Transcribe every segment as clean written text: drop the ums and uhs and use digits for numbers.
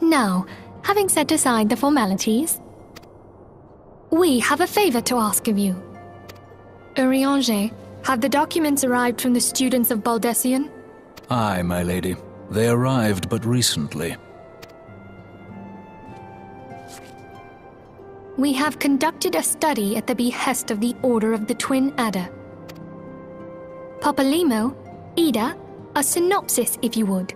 Now, having set aside the formalities, we have a favor to ask of you. Urianger, have the documents arrived from the students of Baldessian? Aye, my lady. They arrived but recently. We have conducted a study at the behest of the Order of the Twin Adder. Papalimo, Ida, a synopsis if you would.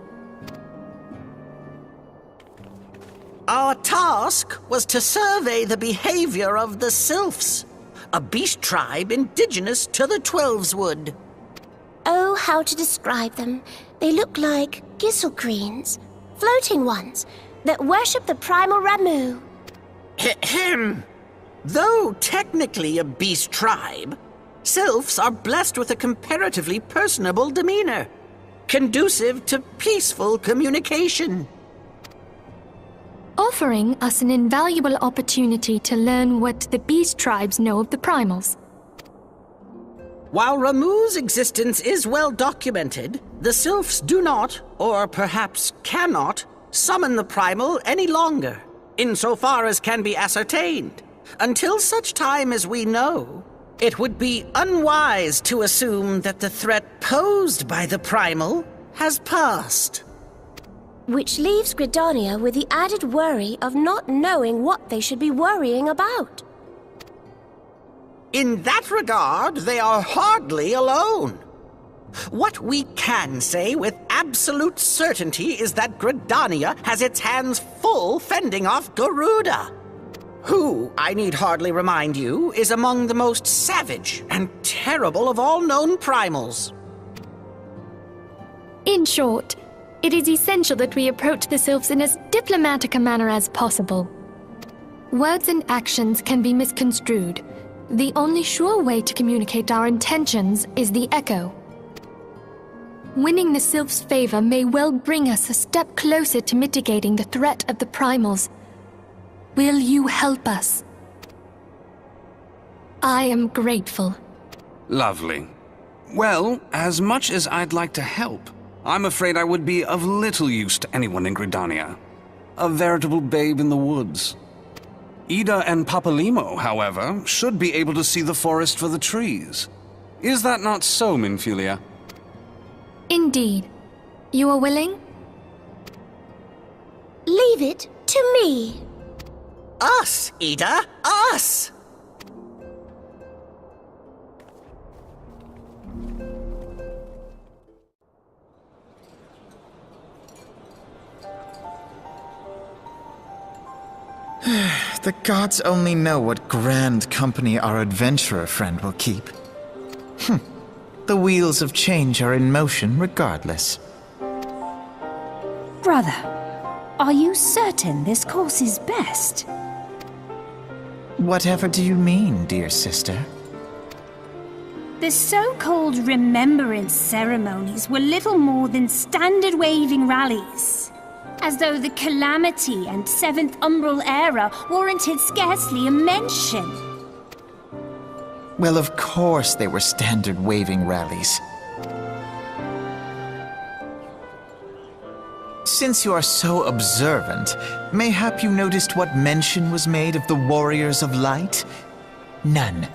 Our task was to survey the behavior of the Sylphs, a beast tribe indigenous to the Twelveswood. Oh, how to describe them. They look like gizzle-greens, floating ones, that worship the primal Ramu. Ahem. Though technically a beast tribe, Sylphs are blessed with a comparatively personable demeanor, conducive to peaceful communication. Offering us an invaluable opportunity to learn what the beast tribes know of the primals. While Ramu's existence is well documented, the Sylphs do not, or perhaps cannot, summon the primal any longer, insofar as can be ascertained. Until such time as we know, it would be unwise to assume that the threat posed by the primal has passed. Which leaves Gridania with the added worry of not knowing what they should be worrying about. In that regard, they are hardly alone. What we can say with absolute certainty is that Gridania has its hands full fending off Garuda, who, I need hardly remind you, is among the most savage and terrible of all known primals. In short, it is essential that we approach the Sylphs in as diplomatic a manner as possible. Words and actions can be misconstrued. The only sure way to communicate our intentions is the echo. Winning the Sylphs' favor may well bring us a step closer to mitigating the threat of the primals. Will you help us? I am grateful. Lovely. Well, as much as I'd like to help, I'm afraid I would be of little use to anyone in Gridania. A veritable babe in the woods. Ida and Papalimo, however, should be able to see the forest for the trees. Is that not so, Minfilia? Indeed. You are willing? Leave it to me. Us, Ida, us! The gods only know what grand company our adventurer friend will keep. The wheels of change are in motion regardless. Brother, are you certain this course is best? Whatever do you mean, dear sister? The so-called remembrance ceremonies were little more than standard waving rallies. As though the Calamity and Seventh Umbral Era warranted scarcely a mention. Well, of course they were standard waving rallies. Since you are so observant, mayhap you noticed what mention was made of the Warriors of Light? None.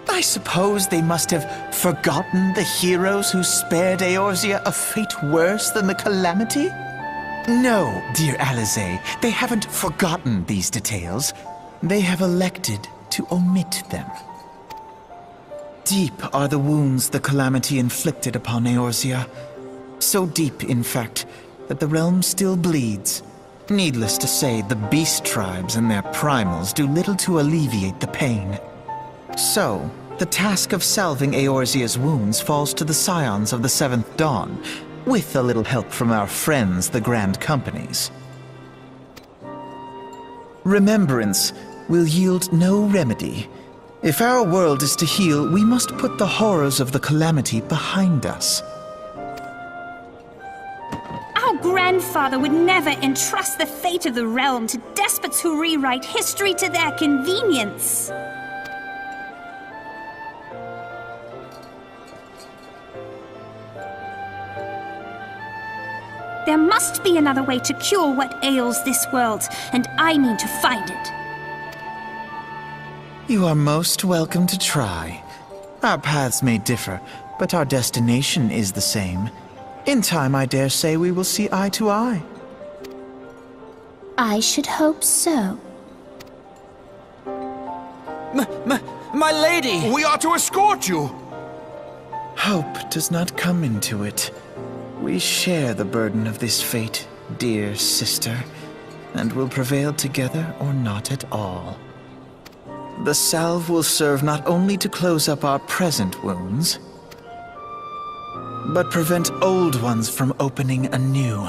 I suppose they must have forgotten the heroes who spared Eorzea a fate worse than the Calamity? No, dear Alize, they haven't forgotten these details. They have elected to omit them. Deep are the wounds the Calamity inflicted upon Eorzea. So deep, in fact, that the realm still bleeds. Needless to say, the beast tribes and their primals do little to alleviate the pain. So, the task of salving Eorzea's wounds falls to the Scions of the Seventh Dawn, with a little help from our friends, the Grand Companies. Remembrance will yield no remedy. If our world is to heal, we must put the horrors of the Calamity behind us. Our grandfather would never entrust the fate of the realm to despots who rewrite history to their convenience. There must be another way to cure what ails this world, and I mean to find it. You are most welcome to try. Our paths may differ, but our destination is the same. In time, I dare say we will see eye to eye. I should hope so. My lady! We are to escort you! Hope does not come into it. We share the burden of this fate, dear sister, and will prevail together or not at all. The salve will serve not only to close up our present wounds, but prevent old ones from opening anew.